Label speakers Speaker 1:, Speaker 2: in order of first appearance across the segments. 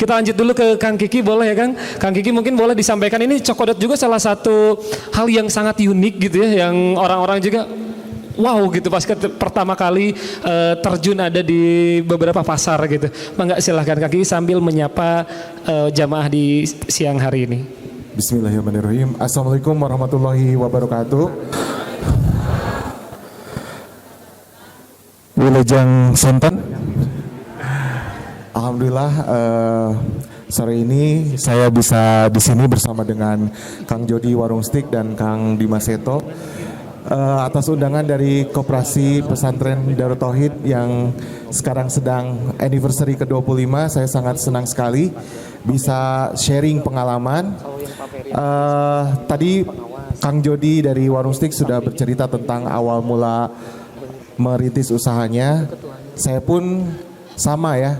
Speaker 1: kita lanjut dulu ke Kang Kiki boleh ya Kang? Kang Kiki mungkin boleh disampaikan ini Cokodot juga salah satu hal yang sangat unik gitu ya, yang orang-orang juga wow gitu pas pertama kali terjun ada di beberapa pasar gitu. Mangga silahkan Kang Kiki sambil menyapa jamaah di siang hari ini.
Speaker 2: Bismillahirrahmanirrahim. Assalamualaikum warahmatullahi wabarakatuh. Wilujeng Sonten. Alhamdulillah sore ini saya bisa di sini bersama dengan Kang Jody Warung Stik dan Kang Dimas Seto atas undangan dari Koperasi Pesantren Darut Tauhid yang sekarang sedang anniversary ke-25. Saya sangat senang sekali bisa sharing pengalaman. Tadi Kang Jody dari Warung Stik sudah bercerita tentang awal mula merintis usahanya. Saya pun sama ya.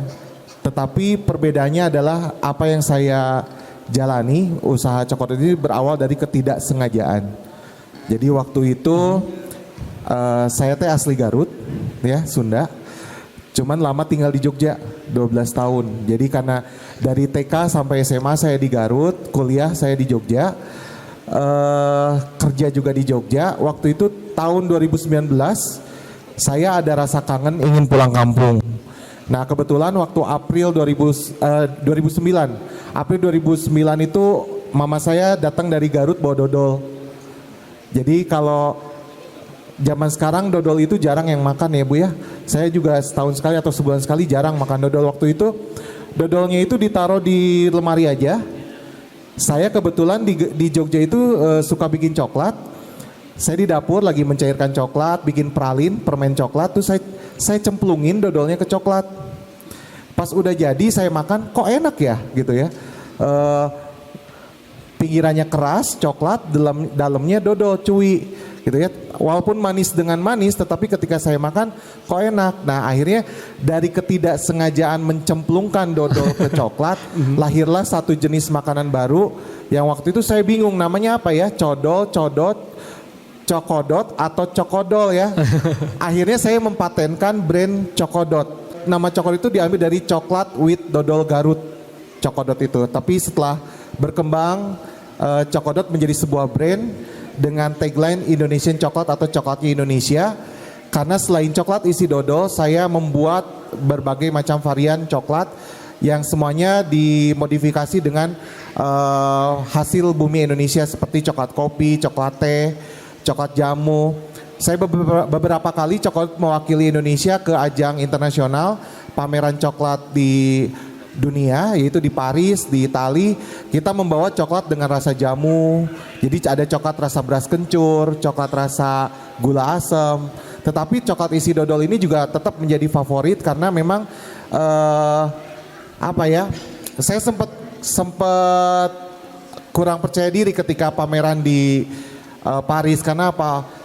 Speaker 2: Tetapi perbedaannya adalah apa yang saya jalani, usaha Cokodot ini berawal dari ketidaksengajaan. Jadi waktu itu saya teh asli Garut ya, Sunda. Cuman lama tinggal di Jogja 12 tahun. Jadi karena dari TK sampai SMA saya di Garut, kuliah saya di Jogja, kerja juga di Jogja. Waktu itu tahun 2019 saya ada rasa kangen ingin pulang kampung. Nah kebetulan waktu April 2009 itu mama saya datang dari Garut bawa dodol. Jadi kalau zaman sekarang dodol itu jarang yang makan ya Bu ya. Saya juga setahun sekali atau sebulan sekali jarang makan dodol. Waktu itu dodolnya itu ditaruh di lemari aja. Saya kebetulan di Jogja itu suka bikin coklat. Saya di dapur lagi mencairkan coklat, bikin permen coklat, tuh saya cemplungin dodolnya ke coklat. Pas udah jadi saya makan, kok enak ya gitu ya. Pinggirannya keras, coklat, dalamnya dodol, cuy gitu ya. Walaupun manis dengan manis, tetapi ketika saya makan, kok enak. Nah akhirnya dari ketidaksengajaan mencemplungkan dodol ke coklat, lahirlah satu jenis makanan baru yang waktu itu saya bingung namanya apa ya, Cokodot atau Cokodol ya. Akhirnya saya mempatenkan brand Cokodot. Nama Cokodot itu diambil dari coklat with dodol Garut. Cokodot itu. Tapi setelah berkembang Cokodot menjadi sebuah brand dengan tagline Indonesian Coklat atau Coklatnya Indonesia. Karena selain coklat isi dodol, saya membuat berbagai macam varian coklat yang semuanya dimodifikasi dengan hasil bumi Indonesia seperti coklat kopi, coklat teh, coklat jamu. Saya beberapa kali Cokodot mewakili Indonesia ke ajang internasional pameran coklat di dunia, yaitu di Paris, di Itali. Kita membawa coklat dengan rasa jamu. Jadi ada coklat rasa beras kencur, coklat rasa gula asam. Tetapi coklat isi dodol ini juga tetap menjadi favorit karena memang saya sempat kurang percaya diri ketika pameran di Paris. Karena apa?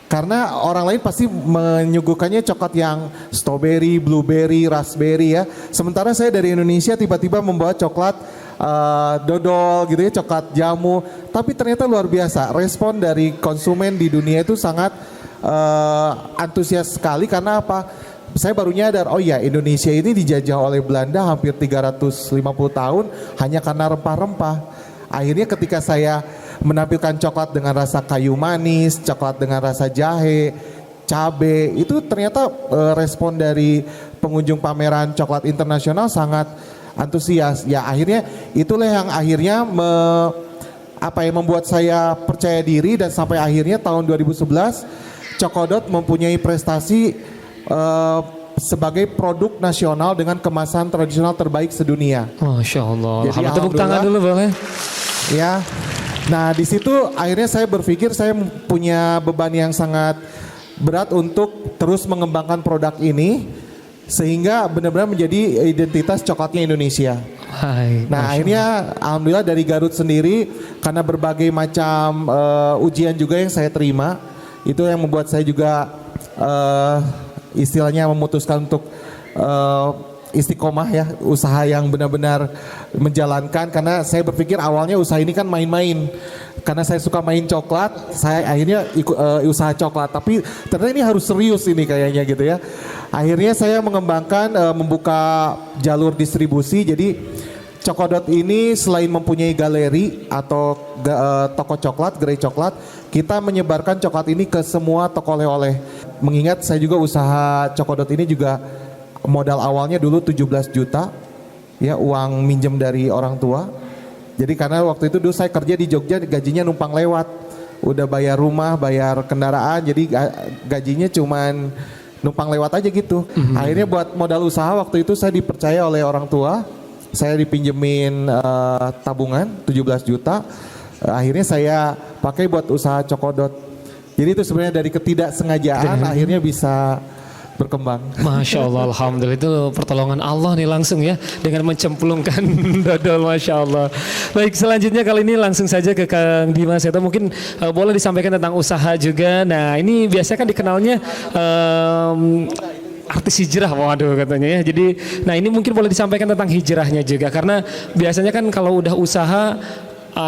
Speaker 2: Karena orang lain pasti menyuguhkannya coklat yang strawberry, blueberry, raspberry ya. Sementara saya dari Indonesia tiba-tiba membawa coklat dodol gitu ya, coklat jamu. Tapi ternyata luar biasa, respon dari konsumen di dunia itu sangat antusias sekali. Karena apa? Saya baru nyadar, oh ya Indonesia ini dijajah oleh Belanda hampir 350 tahun hanya karena rempah-rempah. Akhirnya ketika saya menampilkan coklat dengan rasa kayu manis, coklat dengan rasa jahe, cabe, itu ternyata respon dari pengunjung pameran coklat internasional sangat antusias. Ya akhirnya itulah yang akhirnya membuat saya percaya diri dan sampai akhirnya tahun 2011 Cokodot mempunyai prestasi sebagai produk nasional dengan kemasan tradisional terbaik sedunia.
Speaker 1: Masya Allah.
Speaker 2: Jadi
Speaker 1: tepuk tangan dulu boleh.
Speaker 2: Ya. Nah di situ akhirnya saya berpikir saya punya beban yang sangat berat untuk terus mengembangkan produk ini sehingga benar-benar menjadi identitas coklatnya Indonesia.
Speaker 1: Hai,
Speaker 2: nah akhirnya alhamdulillah dari Garut sendiri karena berbagai macam ujian juga yang saya terima itu yang membuat saya juga istilahnya memutuskan untuk istiqomah ya, usaha yang benar-benar menjalankan. Karena saya berpikir awalnya usaha ini kan main-main, karena saya suka main coklat, saya akhirnya ikut usaha coklat, tapi ternyata ini harus serius ini kayaknya gitu ya. Akhirnya saya mengembangkan membuka jalur distribusi. Jadi Cokodot ini selain mempunyai galeri atau toko coklat, gerai coklat, kita menyebarkan coklat ini ke semua toko oleh-oleh. Mengingat saya juga usaha Cokodot ini juga modal awalnya dulu 17 juta, ya uang minjem dari orang tua. Jadi karena waktu itu dulu saya kerja di Jogja, gajinya numpang lewat, udah bayar rumah, bayar kendaraan, jadi gajinya cuman numpang lewat aja gitu. Akhirnya buat modal usaha waktu itu saya dipercaya oleh orang tua. Saya dipinjemin tabungan 17 juta. Akhirnya saya pakai buat usaha Cokodot. Jadi itu sebenarnya dari ketidaksengajaan akhirnya bisa berkembang.
Speaker 1: Masya Allah, alhamdulillah, itu pertolongan Allah nih langsung ya dengan mencemplungkan dodol, Masya Allah. Baik, selanjutnya kali ini langsung saja ke Kang Dimas. Itu mungkin boleh disampaikan tentang usaha juga. Nah ini biasanya kan dikenalnya artis hijrah, waduh katanya ya. Jadi, nah ini mungkin boleh disampaikan tentang hijrahnya juga, karena biasanya kan kalau udah usaha,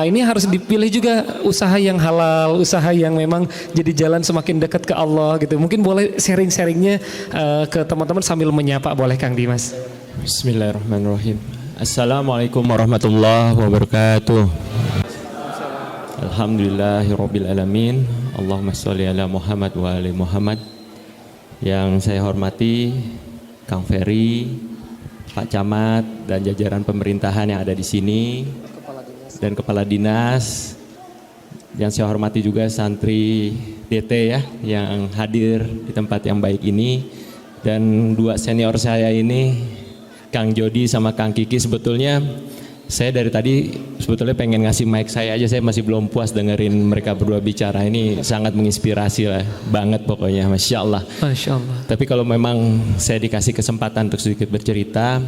Speaker 1: ini harus dipilih juga usaha yang halal, usaha yang memang jadi jalan semakin dekat ke Allah gitu. Mungkin boleh sharing-sharingnya ke teman-teman sambil menyapa, boleh Kang Dimas.
Speaker 3: Bismillahirrahmanirrahim. Assalamualaikum warahmatullahi wabarakatuh. Alhamdulillahirabbil alamin. Allahumma sholli ala Muhammad wa ali Muhammad. Yang saya hormati Kang Ferry, Pak Camat dan jajaran pemerintahan yang ada di sini dan Kepala Dinas. Yang saya hormati juga santri DT ya yang hadir di tempat yang baik ini, dan dua senior saya ini Kang Jody sama Kang Kiki. Sebetulnya saya dari tadi sebetulnya pengen ngasih mic saya aja, saya masih belum puas dengerin mereka berdua bicara. Ini sangat menginspirasi lah banget pokoknya, Masya Allah.
Speaker 1: Masya Allah.
Speaker 3: Tapi kalau memang saya dikasih kesempatan untuk sedikit bercerita,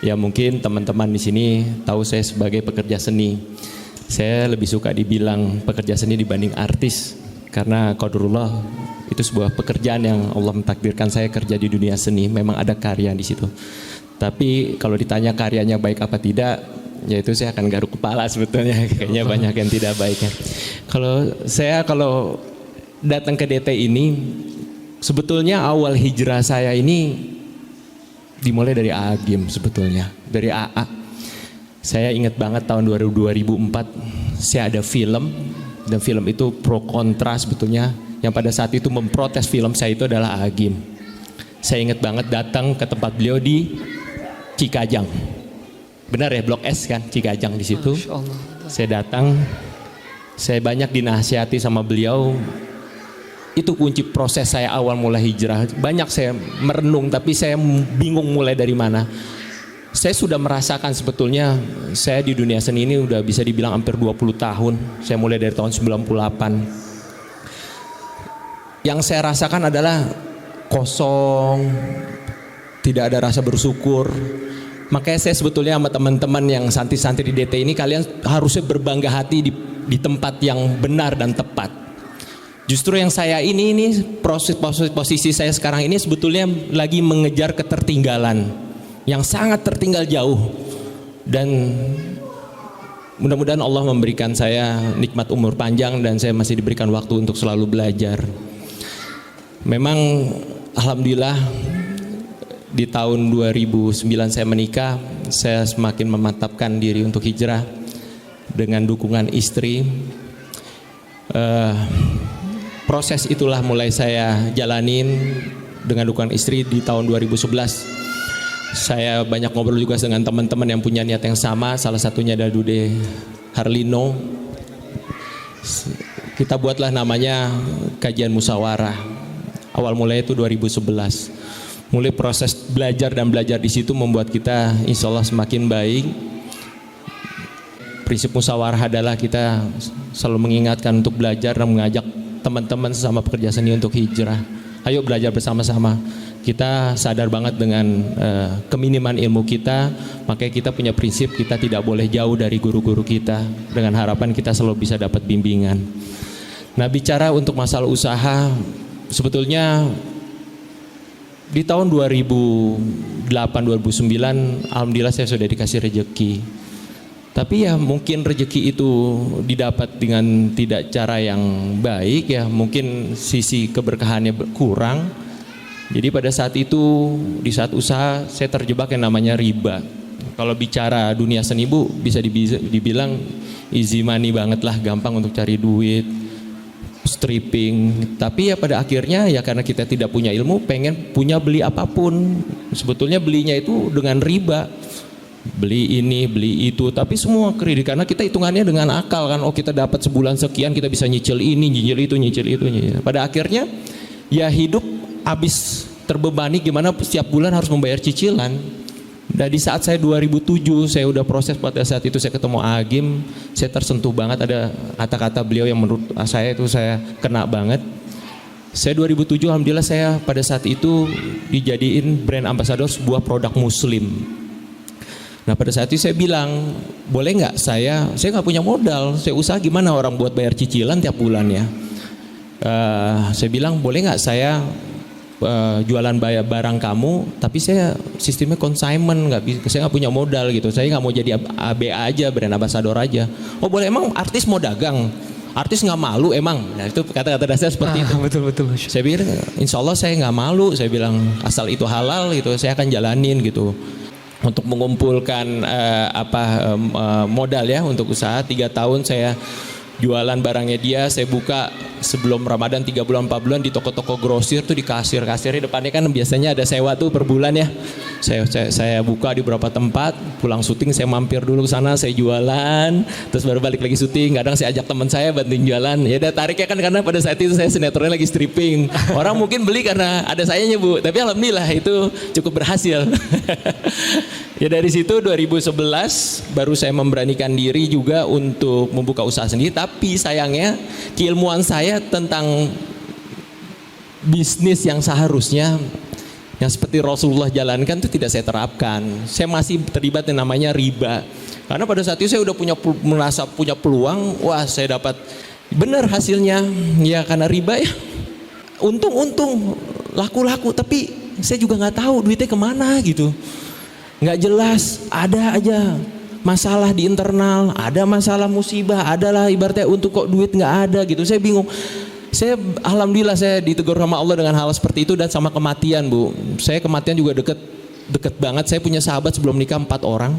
Speaker 3: ya mungkin teman-teman di sini tahu saya sebagai pekerja seni. Saya lebih suka dibilang pekerja seni dibanding artis, karena qadarullah itu sebuah pekerjaan yang Allah mentakdirkan saya kerja di dunia seni. Memang ada karya di situ. Tapi kalau ditanya karyanya baik apa tidak, ya itu saya akan garuk kepala sebetulnya. Kayaknya banyak yang tidak baiknya. Kalau datang ke DT ini, sebetulnya awal hijrah saya ini dimulai dari Agim sebetulnya, dari AA. Saya ingat banget tahun 2004 saya ada film, dan film itu pro kontra sebetulnya. Yang pada saat itu memprotes film saya itu adalah Agim. Saya ingat banget datang ke tempat beliau di Cikajang. Benar ya, Blok S kan, Cikajang di situ. Saya datang, saya banyak dinasihati sama beliau. Itu kunci proses saya awal mulai hijrah. Banyak saya merenung, tapi saya bingung mulai dari mana. Saya sudah merasakan sebetulnya saya di dunia seni ini udah bisa dibilang hampir 20 tahun. Saya mulai dari tahun 98. Yang saya rasakan adalah kosong, tidak ada rasa bersyukur. Makanya saya sebetulnya sama teman-teman yang santri-santri di DT ini, kalian harusnya berbangga hati di tempat yang benar dan tepat. Justru yang saya ini posisi saya sekarang ini sebetulnya lagi mengejar ketertinggalan yang sangat tertinggal jauh, dan mudah-mudahan Allah memberikan saya nikmat umur panjang dan saya masih diberikan waktu untuk selalu belajar. Memang alhamdulillah di tahun 2009 saya menikah, saya semakin memantapkan diri untuk hijrah dengan dukungan istri. Proses itulah mulai saya jalanin dengan dukungan istri di tahun 2011. Saya banyak ngobrol juga dengan teman-teman yang punya niat yang sama, salah satunya adalah Dude Harlino. Kita buatlah namanya kajian musyawarah. Awal mulai itu 2011. Mulai proses belajar dan belajar di situ membuat kita insya Allah semakin baik. Prinsip musyawarah adalah kita selalu mengingatkan untuk belajar dan mengajak teman-teman sesama pekerja seni untuk hijrah. Ayo belajar bersama-sama. Kita sadar banget dengan keminiman ilmu kita, makanya kita punya prinsip kita tidak boleh jauh dari guru-guru kita, dengan harapan kita selalu bisa dapat bimbingan. Nah, bicara untuk masalah usaha, sebetulnya di tahun 2008-2009 alhamdulillah saya sudah dikasih rejeki. Tapi ya mungkin rejeki itu didapat dengan tidak cara yang baik ya, mungkin sisi keberkahannya kurang. Jadi pada saat itu di saat usaha saya terjebak yang namanya riba. Kalau bicara dunia seni Bu, bisa dibilang easy money banget lah, gampang untuk cari duit, stripping. Tapi ya pada akhirnya ya karena kita tidak punya ilmu, pengen punya beli apapun. Sebetulnya belinya itu dengan riba. Beli ini, beli itu, tapi semua kredit karena kita hitungannya dengan akal kan. Oh kita dapat sebulan sekian, kita bisa nyicil ini, nyicil itu, nyicil itu. Pada akhirnya ya hidup habis terbebani gimana setiap bulan harus membayar cicilan. Dan di saat saya 2007 saya udah proses, pada saat itu saya ketemu Agim, saya tersentuh banget, ada kata-kata beliau yang menurut saya itu saya kena banget. Saya 2007 alhamdulillah saya pada saat itu dijadiin brand ambassador sebuah produk muslim. Nah pada saat itu saya bilang, boleh nggak saya nggak punya modal, saya usaha gimana orang buat bayar cicilan tiap bulan ya. Saya bilang boleh nggak saya jualan bayar barang kamu, tapi saya sistemnya consignment, saya nggak punya modal gitu, saya nggak mau jadi ABA aja, brand ambassador aja. Oh boleh, emang artis mau dagang? Artis nggak malu emang? Nah itu kata-kata dasar seperti itu.
Speaker 1: Betul.
Speaker 3: Saya bilang, insya Allah saya nggak malu, saya bilang asal itu halal gitu, saya akan jalanin gitu. Untuk mengumpulkan modal ya untuk usaha 3 tahun saya jualan barangnya dia, saya buka sebelum Ramadan 3 bulan 4 bulan di toko-toko grosir tuh, di kasirnya depannya kan biasanya ada sewa tuh per bulan ya. Saya buka di beberapa tempat, pulang syuting saya mampir dulu ke sana, saya jualan, terus baru balik lagi syuting. Kadang saya ajak teman saya bantuin jualan. Ya udah tariknya kan karena pada saat itu saya sinetronnya lagi stripping. Orang mungkin beli karena ada sayanya Bu, tapi alhamdulillah itu cukup berhasil. Ya dari situ 2011 baru saya memberanikan diri juga untuk membuka usaha sendiri, tapi sayangnya keilmuan saya tentang bisnis yang seharusnya yang seperti Rasulullah jalankan itu tidak saya terapkan. Saya masih terlibat yang namanya riba. Karena pada saat itu saya udah merasa punya peluang, wah saya dapat benar hasilnya ya karena riba ya. Untung laku-laku, tapi saya juga nggak tahu duitnya kemana gitu. Nggak jelas, ada aja masalah di internal, ada masalah musibah, adalah ibaratnya untuk kok duit nggak ada gitu. Saya bingung. Alhamdulillah saya ditegur sama Allah dengan hal seperti itu, dan sama kematian Bu. Saya kematian juga deket banget. Saya punya sahabat sebelum nikah 4 orang.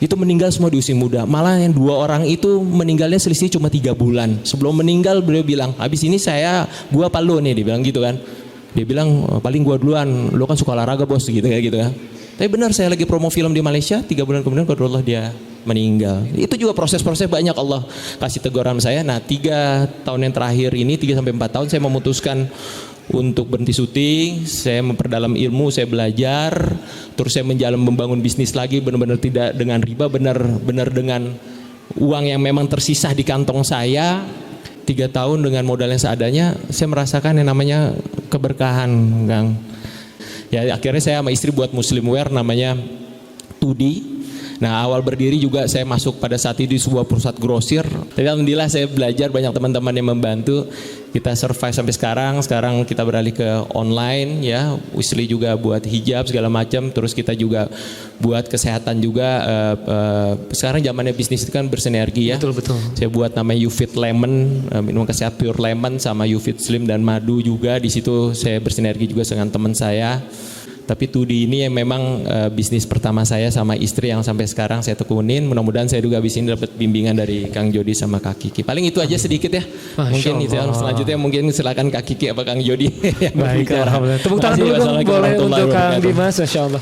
Speaker 3: Itu meninggal semua di usia muda. Malah yang 2 orang itu meninggalnya selisih cuma 3 bulan. Sebelum meninggal beliau bilang, habis ini gua apa lo nih, dia bilang gitu kan. Dia bilang paling gua duluan, lo kan suka olahraga bos gitu kayak gitu kan. Tapi benar saya lagi promo film di Malaysia, 3 bulan kemudian qadarullah dia meninggal. Itu juga proses-proses banyak Allah kasih teguran saya. Nah 3 tahun yang terakhir ini, 3-4 tahun saya memutuskan untuk berhenti syuting. Saya memperdalam ilmu, saya belajar. Terus saya membangun bisnis lagi, benar-benar tidak dengan riba, benar-benar dengan uang yang memang tersisa di kantong saya. 3 tahun dengan modal yang seadanya, saya merasakan yang namanya keberkahan Kang. Ya akhirnya saya sama istri buat Muslimwear namanya Tudi. Nah awal berdiri juga saya masuk pada saat itu di sebuah perusahaan grosir. Tapi alhamdulillah saya belajar, banyak teman-teman yang membantu. Kita survive sampai sekarang. Sekarang kita beralih ke online ya. Wisli juga buat hijab segala macam. Terus kita juga buat kesehatan juga. Sekarang zamannya bisnis itu kan bersinergi ya.
Speaker 1: Betul.
Speaker 3: Saya buat namanya YouFit Lemon, minuman kesehatan pure lemon, sama YouFit Slim dan madu juga. Di situ saya bersinergi juga dengan teman saya. Tapi Tudi ini yang memang bisnis pertama saya sama istri yang sampai sekarang saya tekunin. Mudah-mudahan saya juga habis ini dapat bimbingan dari Kang Jody sama Kak Kiki. Paling itu aja sedikit ya. Mungkin itu yang selanjutnya mungkin silakan Kak Kiki apa Kang Jody yang
Speaker 1: Baik,
Speaker 3: berbicara.
Speaker 1: alhamdulillah. Tepuk tangan dulu dong boleh untuk Kang Dimas, Masya Allah.